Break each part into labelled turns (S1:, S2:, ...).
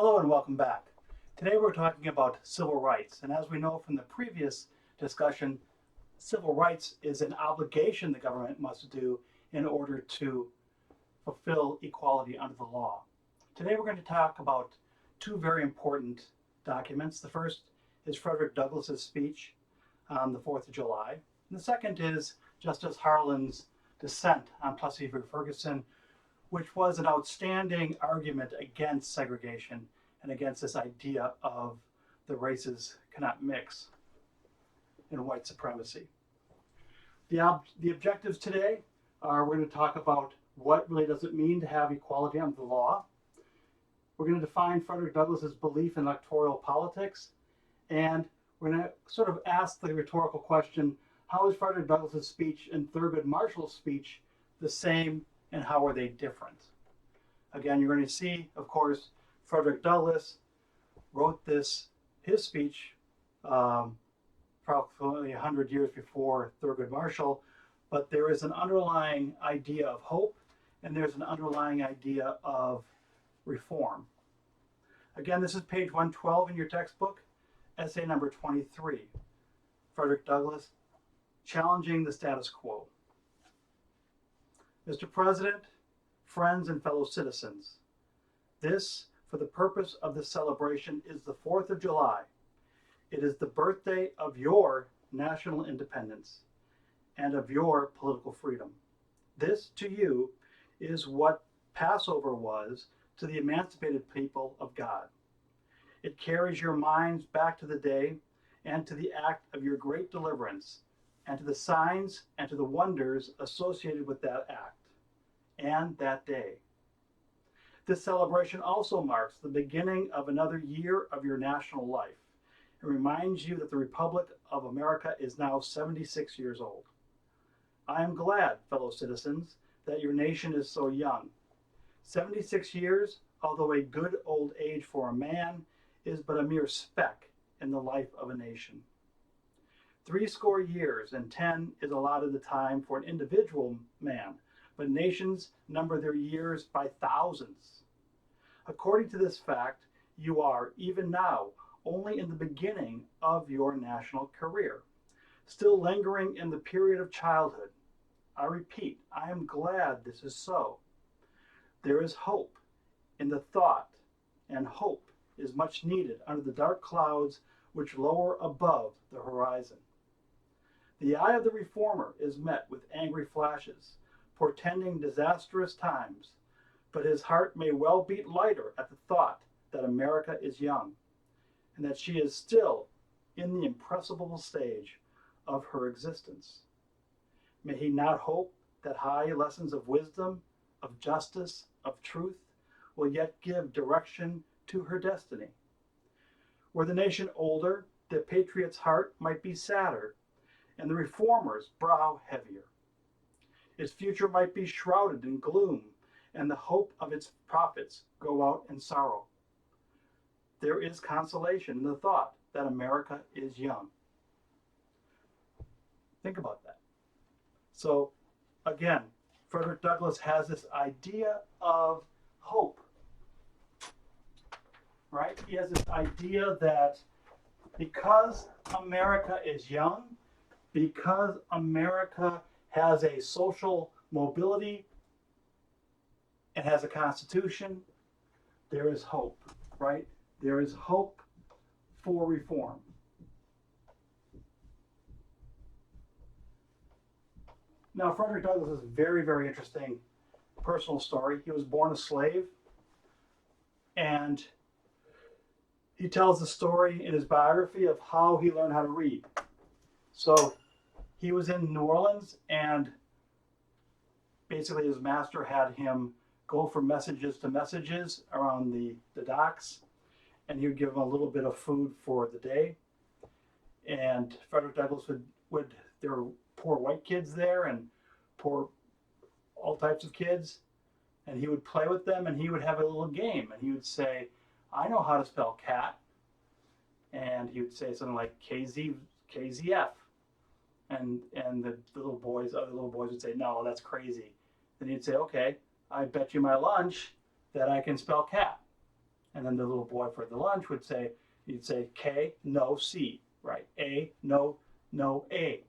S1: Hello and welcome back. Today we're talking about civil rights, and as we know from the previous discussion, civil rights is an obligation the government must do in order to fulfill equality under the law. Today we're going to talk about two very important documents. The first is Frederick Douglass's speech on the 4th of July, and the second is Justice Harlan's dissent on Plessy v. Ferguson, which was an outstanding argument against segregation and against this idea of the races cannot mix in white supremacy. The objectives today are we're going to talk about what really does it mean to have equality under the law. We're going to define Frederick Douglass's belief in electoral politics, and we're going to sort of ask the rhetorical question, how is Frederick Douglass's speech and Thurgood Marshall's speech the same, and how are they different? Again, you're going to see, of course, Frederick Douglass wrote his speech approximately 100 years before Thurgood Marshall, but there is an underlying idea of hope, and there's an underlying idea of reform. Again, this is page 112 in your textbook, essay number 23, Frederick Douglass, Challenging the Status Quo. Mr. President, friends, and fellow citizens, this, for the purpose of this celebration, is the 4th of July. It is the birthday of your national independence and of your political freedom. This, to you, is what Passover was to the emancipated people of God. It carries your minds back to the day and to the act of your great deliverance, and to the signs and to the wonders associated with that act and that day. This celebration also marks the beginning of another year of your national life. It reminds you that the Republic of America is now 76 years old. I am glad, fellow citizens, that your nation is so young. 76 years, although a good old age for a man, is but a mere speck in the life of a nation. 80 years and 10 is allotted the time for an individual man, but nations number their years by thousands. According to this fact, you are, even now, only in the beginning of your national career, still lingering in the period of childhood. I repeat, I am glad this is so. There is hope in the thought, and hope is much needed under the dark clouds which lower above the horizon. The eye of the reformer is met with angry flashes, portending disastrous times, but his heart may well beat lighter at the thought that America is young, and that she is still in the impressible stage of her existence. May he not hope that high lessons of wisdom, of justice, of truth will yet give direction to her destiny. Were the nation older, the patriot's heart might be sadder, and the reformer's brow heavier. Its future might be shrouded in gloom, and the hope of its prophets go out in sorrow. There is consolation in the thought that America is young. Think about that. So, again, Frederick Douglass has this idea of hope, right? He has this idea that because America is young, because America has a social mobility and has a constitution, there is hope, right? There is hope for reform. Now, Frederick Douglass is a very, very interesting personal story. He was born a slave, and he tells the story in his biography of how he learned how to read. So he was in New Orleans, and basically his master had him go from messages to messages around the docks, and he would give him a little bit of food for the day. And Frederick Douglass would there were poor white kids there and poor all types of kids, and he would play with them, and he would have a little game, and he would say, I know how to spell cat. And he would say something like KZF. And the other little boys would say, no, that's crazy. Then he'd say, okay, I bet you my lunch that I can spell cat. And then the little boy for the lunch would say, you'd say K, no, C, right? A, no, no, A.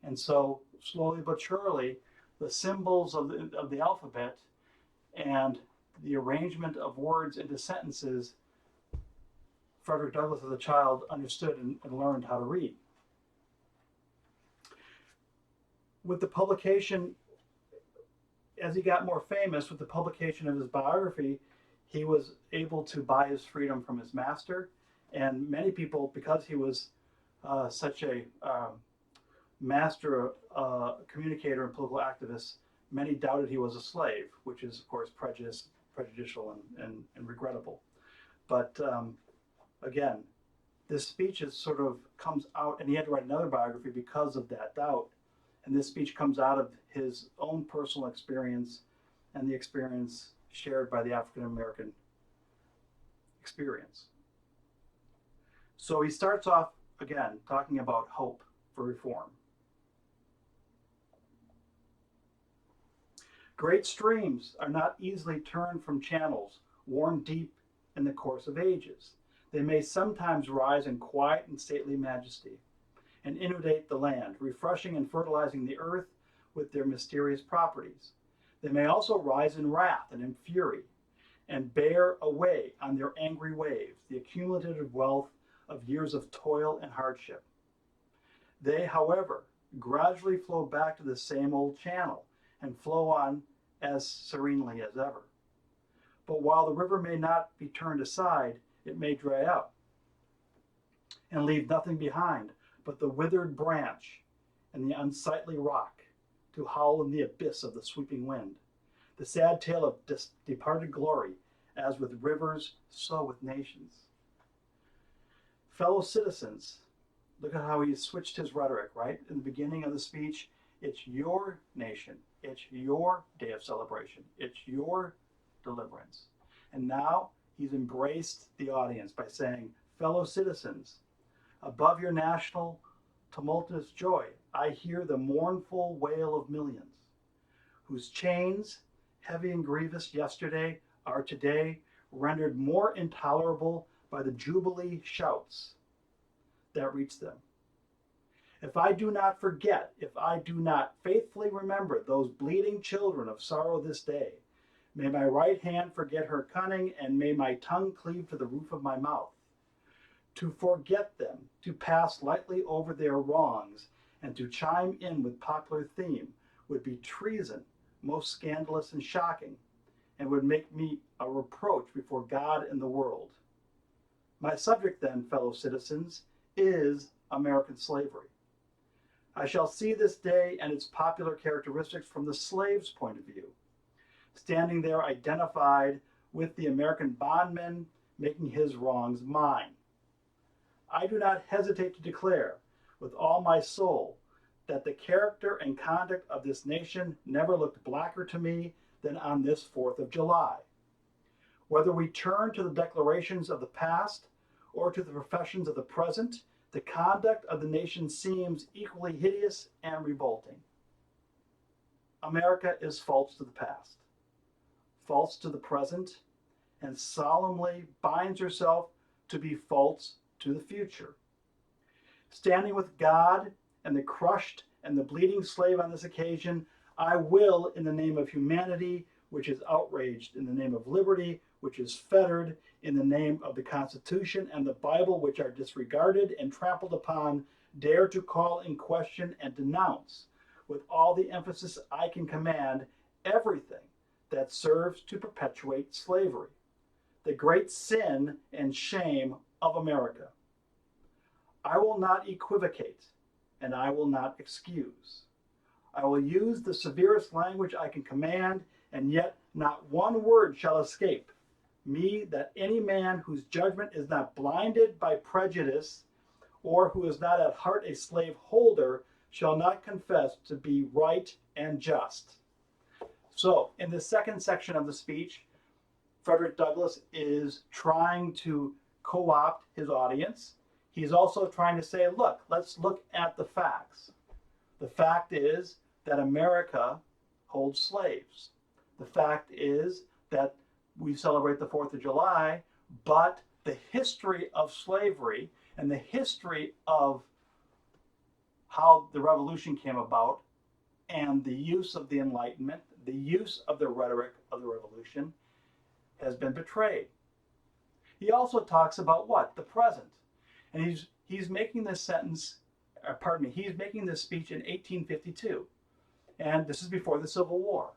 S1: And so slowly but surely, the symbols of the alphabet and the arrangement of words into sentences, Frederick Douglass as a child understood and learned how to read. With the publication, as he got more famous, with the publication of his biography, he was able to buy his freedom from his master. And many people, because he was such a master communicator and political activist, many doubted he was a slave, which is, of course, prejudicial and regrettable. But again, this speech is sort of comes out, and he had to write another biography because of that doubt. And this speech comes out of his own personal experience and the experience shared by the African American experience. So he starts off again talking about hope for reform. Great streams are not easily turned from channels worn deep in the course of ages. They may sometimes rise in quiet and stately majesty and inundate the land, refreshing and fertilizing the earth with their mysterious properties. They may also rise in wrath and in fury and bear away on their angry waves the accumulative wealth of years of toil and hardship. They, however, gradually flow back to the same old channel and flow on as serenely as ever. But while the river may not be turned aside, it may dry up and leave nothing behind but the withered branch and the unsightly rock to howl in the abyss of the sweeping wind. The sad tale of departed glory, as with rivers, so with nations. Fellow citizens, look at how he switched his rhetoric, right? In the beginning of the speech, it's your nation. It's your day of celebration. It's your deliverance. And now he's embraced the audience by saying, fellow citizens, above your national tumultuous joy, I hear the mournful wail of millions, whose chains, heavy and grievous yesterday, are today rendered more intolerable by the jubilee shouts that reach them. If I do not forget, if I do not faithfully remember those bleeding children of sorrow this day, may my right hand forget her cunning, and may my tongue cleave to the roof of my mouth. To forget them, to pass lightly over their wrongs, and to chime in with popular theme would be treason, most scandalous and shocking, and would make me a reproach before God and the world. My subject then, fellow citizens, is American slavery. I shall see this day and its popular characteristics from the slave's point of view, standing there identified with the American bondman making his wrongs mine. I do not hesitate to declare with all my soul that the character and conduct of this nation never looked blacker to me than on this 4th of July. Whether we turn to the declarations of the past or to the professions of the present, the conduct of the nation seems equally hideous and revolting. America is false to the past, false to the present, and solemnly binds herself to be false to the future. Standing with God and the crushed and the bleeding slave on this occasion, I will, in the name of humanity, which is outraged, in the name of liberty, which is fettered, in the name of the Constitution and the Bible, which are disregarded and trampled upon, dare to call in question and denounce, with all the emphasis I can command, everything that serves to perpetuate slavery, the great sin and shame of America. I will not equivocate, and I will not excuse. I will use the severest language I can command, and yet not one word shall escape me that any man whose judgment is not blinded by prejudice, or who is not at heart a slave holder, shall not confess to be right and just. So, in the second section of the speech, Frederick Douglass is trying to co-opt his audience. He's also trying to say, look, let's look at the facts. The fact is that America holds slaves. The fact is that we celebrate the 4th of July, but the history of slavery and the history of how the revolution came about and the use of the Enlightenment, the use of the rhetoric of the revolution has been betrayed. He also talks about what? The present. And he's making this he's making this speech in 1852. And this is before the Civil War.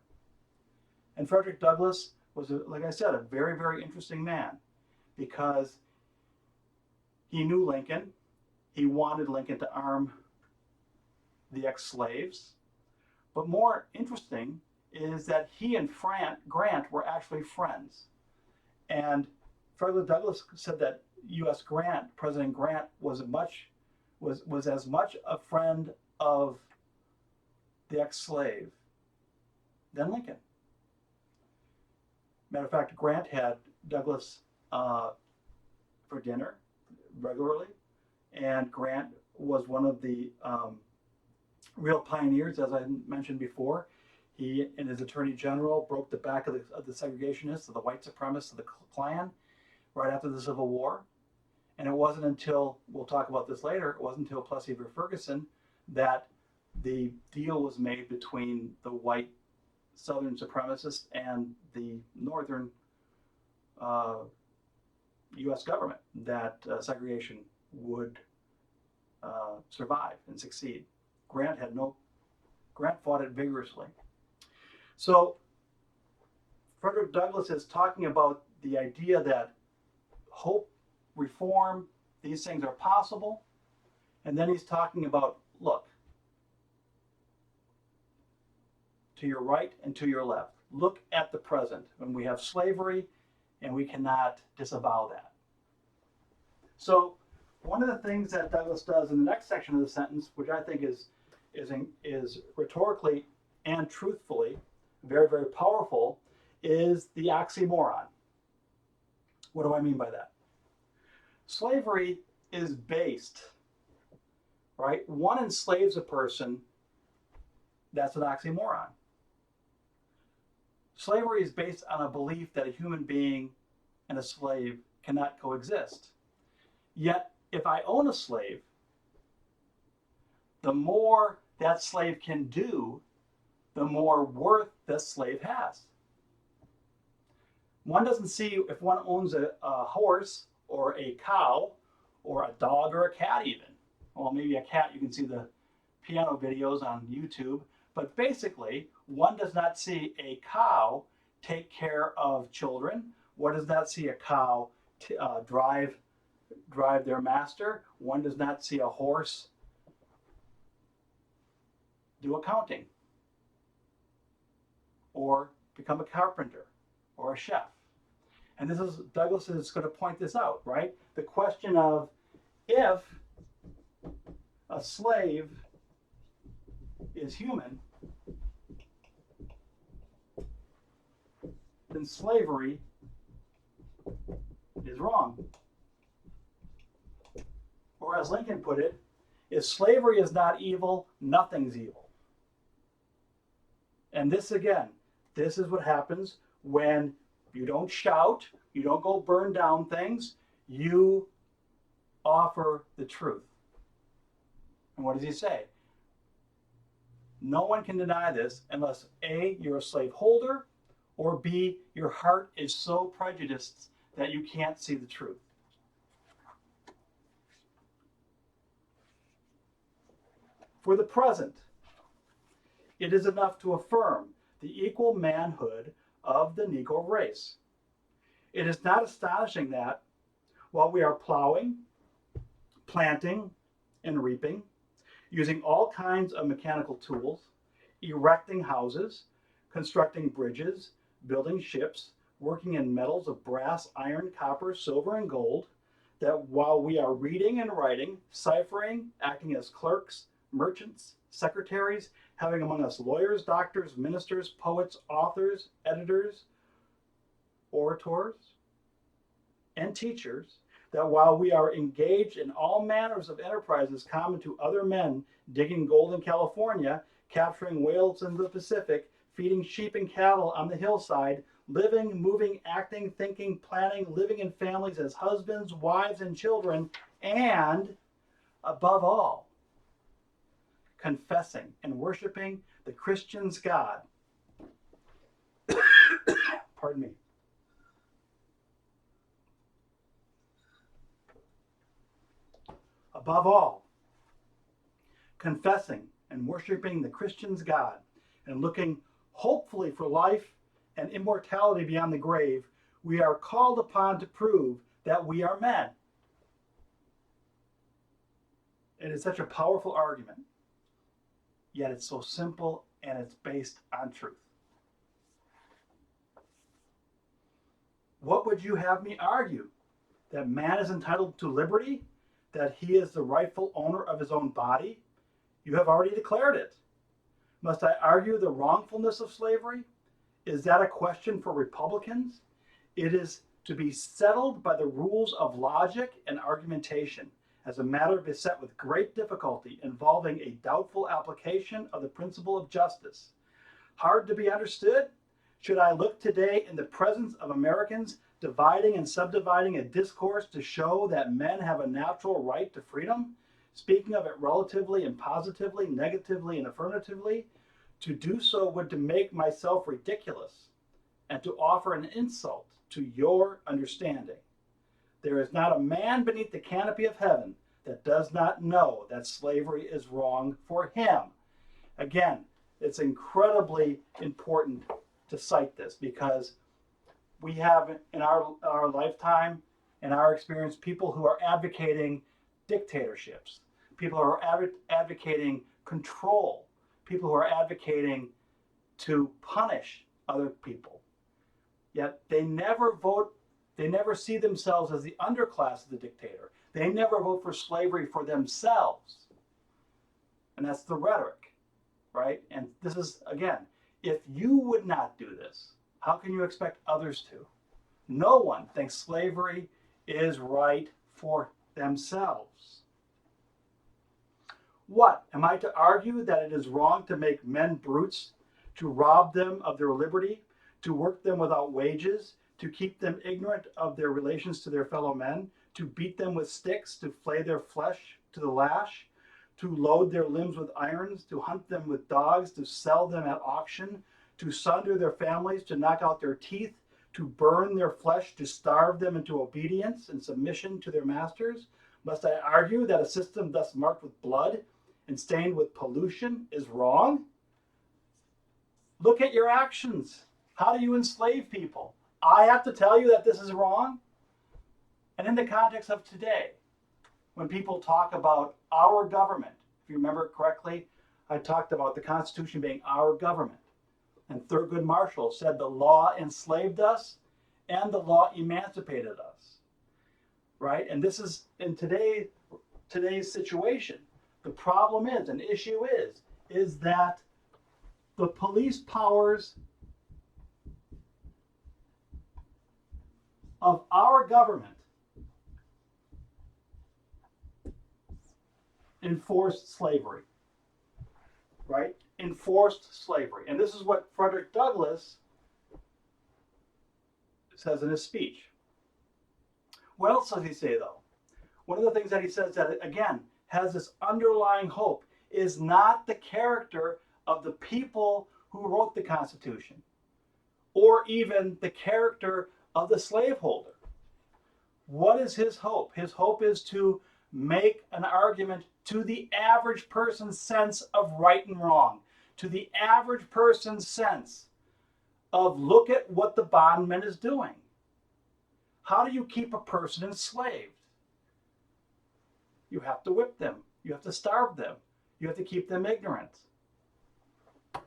S1: And Frederick Douglass was, like I said, a very, very interesting man because he knew Lincoln. He wanted Lincoln to arm the ex-slaves. But more interesting is that he and Grant were actually friends. And Frederick Douglass said that President Grant was as much a friend of the ex-slave than Lincoln. Matter of fact, Grant had Douglass for dinner regularly, and Grant was one of the real pioneers, as I mentioned before. He and his attorney general broke the back of the segregationists, of the white supremacists, of the Klan, right after the Civil War. And it wasn't until, we'll talk about this later, it wasn't until Plessy v. Ferguson that the deal was made between the white Southern supremacists and the Northern U.S. government that segregation would survive and succeed. Grant fought it vigorously. So Frederick Douglass is talking about the idea that hope, reform, these things are possible. And then he's talking about, look, to your right and to your left. Look at the present when we have slavery and we cannot disavow that. So one of the things that Douglass does in the next section of the sentence, which I think is rhetorically and truthfully very, very powerful, is the oxymoron. What do I mean by that? Slavery is based, right? One enslaves a person, that's an oxymoron. Slavery is based on a belief that a human being and a slave cannot coexist. Yet, if I own a slave, the more that slave can do, the more worth that slave has. One doesn't see, if one owns a horse or a cow or a dog or a cat even. Well, maybe a cat, you can see the piano videos on YouTube. But basically, one does not see a cow take care of children. One does not see a cow drive their master. One does not see a horse do accounting or become a carpenter or a chef. And Douglass is going to point this out, right? The question of if a slave is human, then slavery is wrong. Or as Lincoln put it, if slavery is not evil, nothing's evil. And this is what happens when you don't shout, you don't go burn down things, you offer the truth. And what does he say? No one can deny this unless A, you're a slaveholder, or B, your heart is so prejudiced that you can't see the truth. For the present, it is enough to affirm the equal manhood of the Negro race. It is not astonishing that while we are plowing, planting, and reaping, using all kinds of mechanical tools, erecting houses, constructing bridges, building ships, working in metals of brass, iron, copper, silver, and gold, that while we are reading and writing, ciphering, acting as clerks, merchants, secretaries, having among us lawyers, doctors, ministers, poets, authors, editors, orators, and teachers, that while we are engaged in all manners of enterprises common to other men, digging gold in California, capturing whales in the Pacific, feeding sheep and cattle on the hillside, living, moving, acting, thinking, planning, living in families as husbands, wives, and children, and above all, confessing and worshiping the Christian's God. Pardon me. Above all, confessing and worshiping the Christian's God and looking hopefully for life and immortality beyond the grave, we are called upon to prove that we are men. It is such a powerful argument, yet it's so simple and it's based on truth. What would you have me argue? That man is entitled to liberty? That he is the rightful owner of his own body? You have already declared it. Must I argue the wrongfulness of slavery? Is that a question for Republicans? It is to be settled by the rules of logic and argumentation as a matter beset with great difficulty involving a doubtful application of the principle of justice. Hard to be understood? Should I look today in the presence of Americans dividing and subdividing a discourse to show that men have a natural right to freedom, speaking of it relatively and positively, negatively and affirmatively? To do so would to make myself ridiculous and to offer an insult to your understanding. There is not a man beneath the canopy of heaven that does not know that slavery is wrong for him. Again, it's incredibly important to cite this because we have in our lifetime, in our experience, people who are advocating dictatorships, people who are advocating control, people who are advocating to punish other people. Yet they never vote, they never see themselves as the underclass of the dictator. They never vote for slavery for themselves. And that's the rhetoric, right? And this is, again, if you would not do this, how can you expect others to? No one thinks slavery is right for themselves. What? Am I to argue that it is wrong to make men brutes, to rob them of their liberty, to work them without wages, to keep them ignorant of their relations to their fellow men, to beat them with sticks, to flay their flesh to the lash, to load their limbs with irons, to hunt them with dogs, to sell them at auction, to sunder their families, to knock out their teeth, to burn their flesh, to starve them into obedience and submission to their masters? Must I argue that a system thus marked with blood and stained with pollution is wrong? Look at your actions. How do you enslave people? I have to tell you that this is wrong? And in the context of today, when people talk about our government, if you remember correctly, I talked about the Constitution being our government. And Thurgood Marshall said the law enslaved us and the law emancipated us, right? And this is in today's situation. The problem is, an issue is that the police powers of our government enforced slavery, right? Enforced slavery. And this is what Frederick Douglass says in his speech. What else does he say, though? One of the things that he says that, again, has this underlying hope is not the character of the people who wrote the Constitution or even the character of the slaveholder. What is his hope? His hope is to make an argument to the average person's sense of right and wrong, to the average person's sense of look at what the bondman is doing. How do you keep a person enslaved? You have to whip them. You have to starve them. You have to keep them ignorant.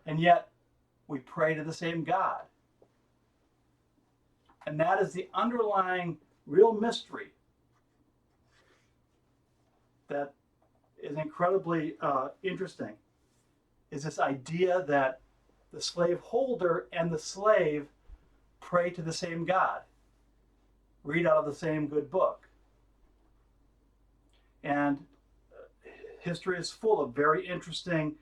S1: And yet, we pray to the same God. And that is the underlying real mystery that is incredibly interesting, is this idea that the slaveholder and the slave pray to the same God, read out of the same good book. And history is full of very interesting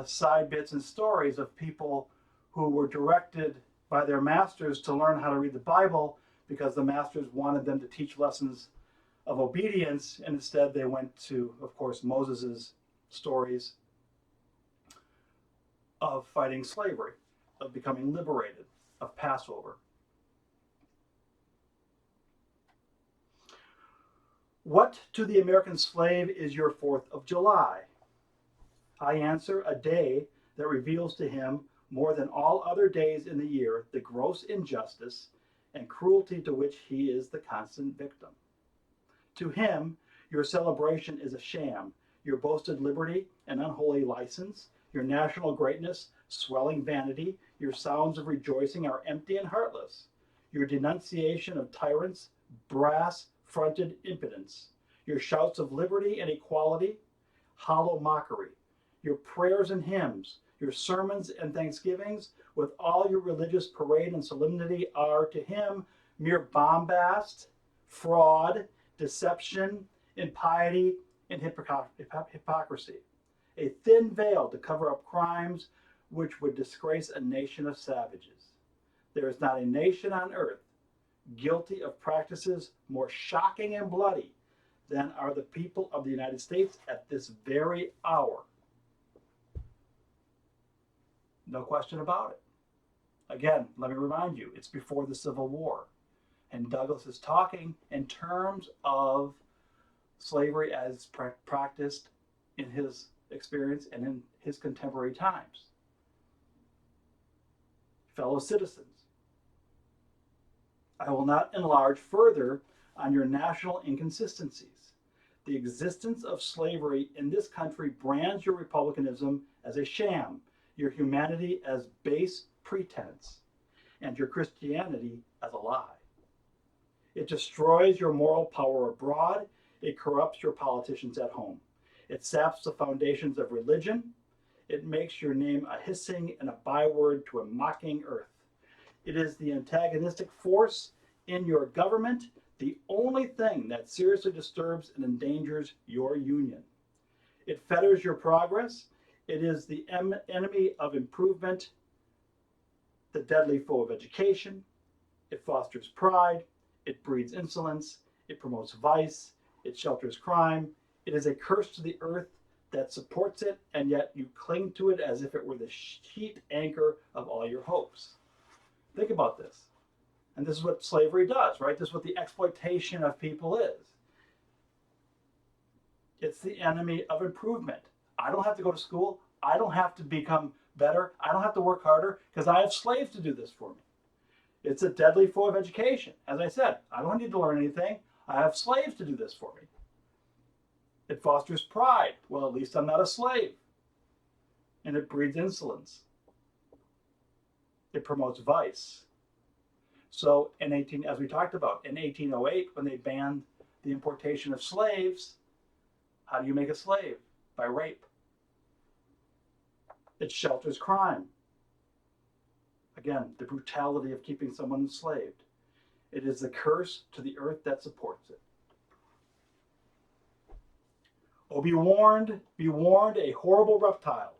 S1: side bits and stories of people who were directed by their masters to learn how to read the Bible because the masters wanted them to teach lessons of obedience, and instead they went to, of course, Moses's stories of fighting slavery, of becoming liberated, of Passover. What to the American slave is your 4th of July? I answer, a day that reveals to him more than all other days in the year the gross injustice and cruelty to which he is the constant victim. To him, your celebration is a sham, your boasted liberty an unholy license, your national greatness swelling vanity, your sounds of rejoicing are empty and heartless, your denunciation of tyrants brass-fronted impudence, your shouts of liberty and equality hollow mockery, your prayers and hymns, your sermons and thanksgivings, with all your religious parade and solemnity are to him mere bombast, fraud, deception, impiety, and hypocrisy. A thin veil to cover up crimes which would disgrace a nation of savages. There is not a nation on earth guilty of practices more shocking and bloody than are the people of the United States at this very hour. No question about it. Again, let me remind you, it's before the Civil War. And Douglass is talking in terms of slavery as practiced in his experience and in his contemporary times. Fellow citizens, I will not enlarge further on your national inconsistencies. The existence of slavery in this country brands your republicanism as a sham, your humanity as base pretense, and your Christianity as a lie. It destroys your moral power abroad. It corrupts your politicians at home. It saps the foundations of religion. It makes your name a hissing and a byword to a mocking earth. It is the antagonistic force in your government, the only thing that seriously disturbs and endangers your union. It fetters your progress. It is the enemy of improvement, the deadly foe of education. It fosters pride. It breeds insolence. It promotes vice. It shelters crime. It is a curse to the earth that supports it, and yet you cling to it as if it were the sheet anchor of all your hopes. Think about this. And this is what slavery does, right? This is what the exploitation of people is. It's the enemy of improvement. I don't have to go to school. I don't have to become better. I don't have to work harder because I have slaves to do this for me. It's a deadly foe of education. As I said, I don't need to learn anything. I have slaves to do this for me. It fosters pride. Well, at least I'm not a slave. And it breeds insolence. It promotes vice. So as we talked about, in 1808, when they banned the importation of slaves, how do you make a slave? By rape. It shelters crime. Again, the brutality of keeping someone enslaved. It is the curse to the earth that supports it. Oh, be warned, a horrible reptile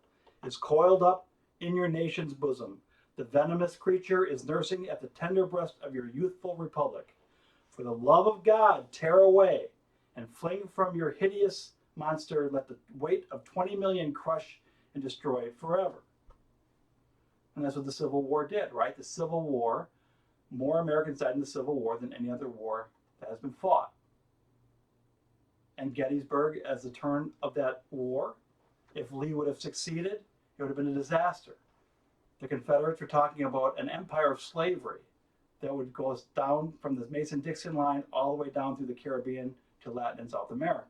S1: is coiled up in your nation's bosom. The venomous creature is nursing at the tender breast of your youthful republic. For the love of God, tear away and fling from your hideous monster, let the weight of 20 million crush and destroy forever. And that's what the Civil War did, right? The Civil War, more Americans died in the Civil War than any other war that has been fought. And Gettysburg, as the turn of that war, if Lee would have succeeded, it would have been a disaster. The Confederates were talking about an empire of slavery that would go down from the Mason-Dixon line all the way down through the Caribbean to Latin and South America.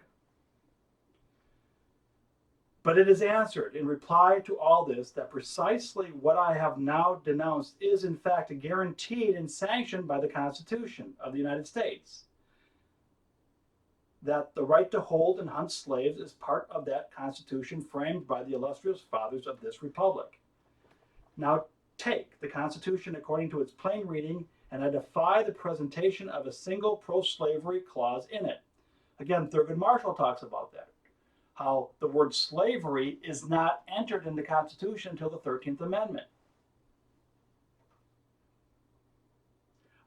S1: But it is answered in reply to all this that precisely what I have now denounced is in fact guaranteed and sanctioned by the Constitution of the United States. That the right to hold and hunt slaves is part of that Constitution framed by the illustrious fathers of this republic. Now take the Constitution according to its plain reading, and I defy the presentation of a single pro-slavery clause in it. Again, Thurgood Marshall talks about that. How the word slavery is not entered in the Constitution until the 13th Amendment.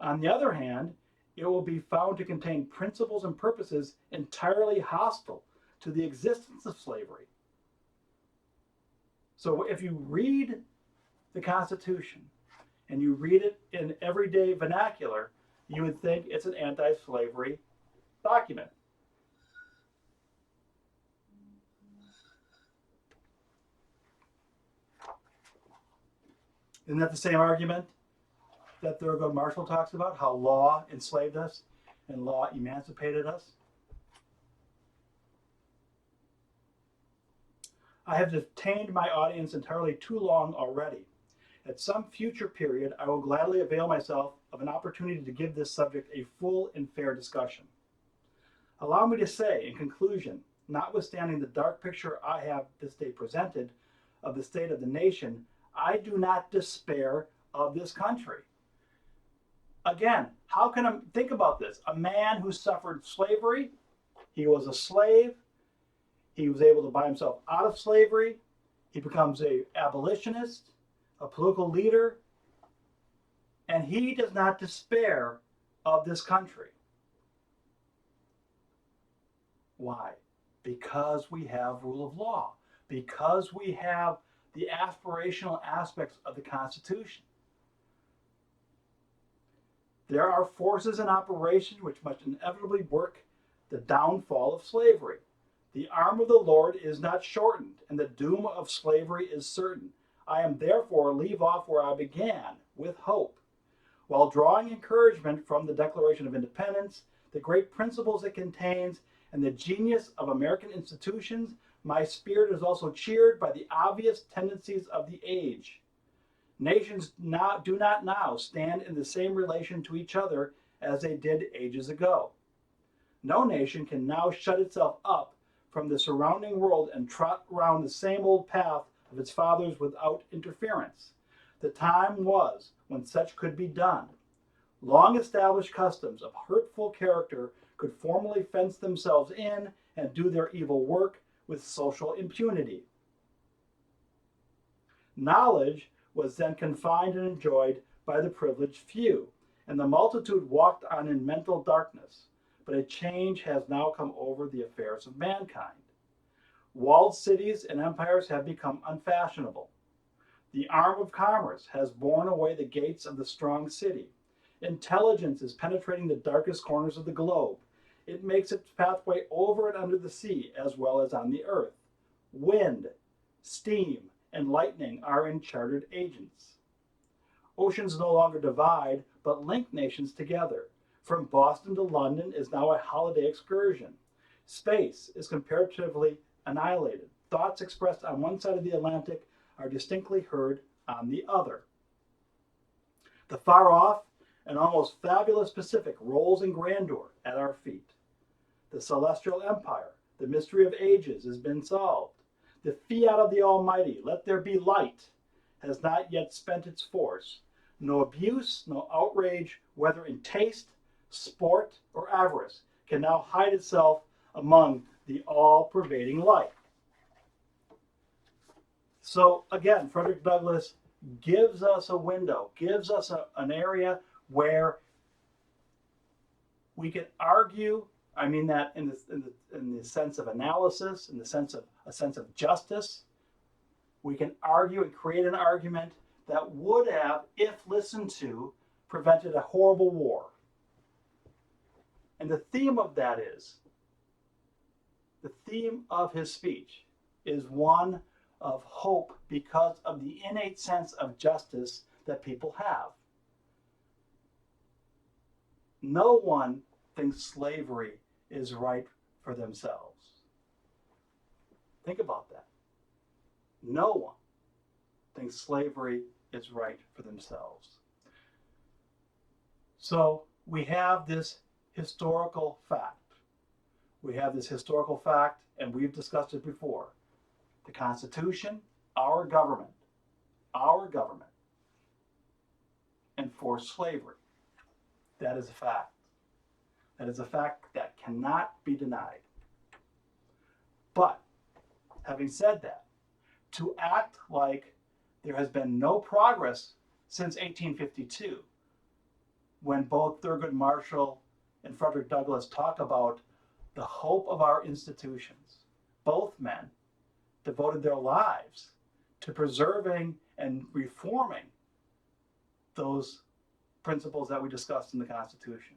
S1: On the other hand, it will be found to contain principles and purposes entirely hostile to the existence of slavery. So if you read the Constitution and you read it in everyday vernacular, you would think it's an anti-slavery document. Isn't that the same argument that Thurgood Marshall talks about, how law enslaved us and law emancipated us? I have detained my audience entirely too long already. At some future period, I will gladly avail myself of an opportunity to give this subject a full and fair discussion. Allow me to say, in conclusion, notwithstanding the dark picture I have this day presented of the state of the nation, I do not despair of this country. Again, how can I think about this? A man who suffered slavery, he was a slave, he was able to buy himself out of slavery, he becomes an abolitionist, a political leader, and he does not despair of this country. Why? Because we have rule of law, because we have the aspirational aspects of the Constitution. There are forces in operation which must inevitably work the downfall of slavery. The arm of the Lord is not shortened, and the doom of slavery is certain. I am therefore leave off where I began, with hope. While drawing encouragement from the Declaration of Independence, the great principles it contains, and the genius of American institutions, my spirit is also cheered by the obvious tendencies of the age. Nations do not now stand in the same relation to each other as they did ages ago. No nation can now shut itself up from the surrounding world and trot round the same old path of its fathers without interference. The time was when such could be done. Long established customs of hurtful character could formally fence themselves in and do their evil work with social impunity. Knowledge was then confined and enjoyed by the privileged few, and the multitude walked on in mental darkness. But a change has now come over the affairs of mankind. Walled cities and empires have become unfashionable. The arm of commerce has borne away the gates of the strong city. Intelligence is penetrating the darkest corners of the globe. It makes its pathway over and under the sea as well as on the earth. Wind, steam, and lightning are uncharted agents. Oceans no longer divide, but link nations together. From Boston to London is now a holiday excursion. Space is comparatively annihilated. Thoughts expressed on one side of the Atlantic are distinctly heard on the other. The far off and almost fabulous Pacific rolls in grandeur at our feet. The celestial empire, the mystery of ages, has been solved. The fiat of the Almighty, let there be light, has not yet spent its force. No abuse, no outrage, whether in taste, sport, or avarice, can now hide itself among the all-pervading light. So again, Frederick Douglass gives us a window, gives us an area where we can argue. I mean that in the sense of analysis, in the sense of a sense of justice. We can argue and create an argument that would have, if listened to, prevented a horrible war. And the theme of that is, the theme of his speech is one of hope because of the innate sense of justice that people have. No one thinks slavery is right for themselves. Think about that. No one thinks slavery is right for themselves. So we have this historical fact. We have this historical fact, and we've discussed it before. The Constitution, our government, enforced slavery. That is a fact. That is a fact that cannot be denied. But, having said that, to act like there has been no progress since 1852, when both Thurgood Marshall and Frederick Douglass talk about the hope of our institutions. Both men devoted their lives to preserving and reforming those principles that we discussed in the Constitution.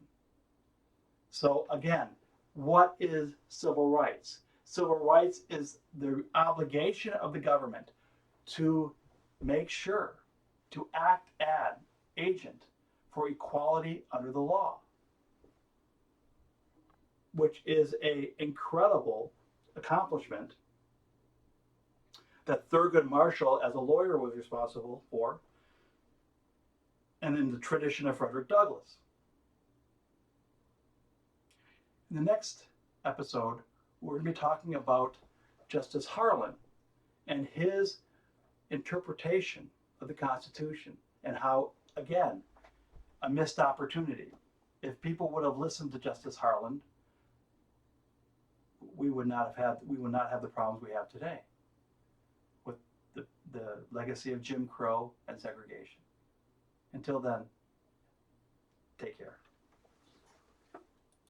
S1: So again, what is civil rights? Civil rights is the obligation of the government to make sure to act as agent for equality under the law, which is an incredible accomplishment that Thurgood Marshall, as a lawyer, was responsible for, and in the tradition of Frederick Douglass. In the next episode, we're going to be talking about Justice Harlan and his interpretation of the Constitution, and how, again, a missed opportunity. If people would have listened to Justice Harlan, we would not have the problems we have today with the legacy of Jim Crow and segregation. Until then, take care.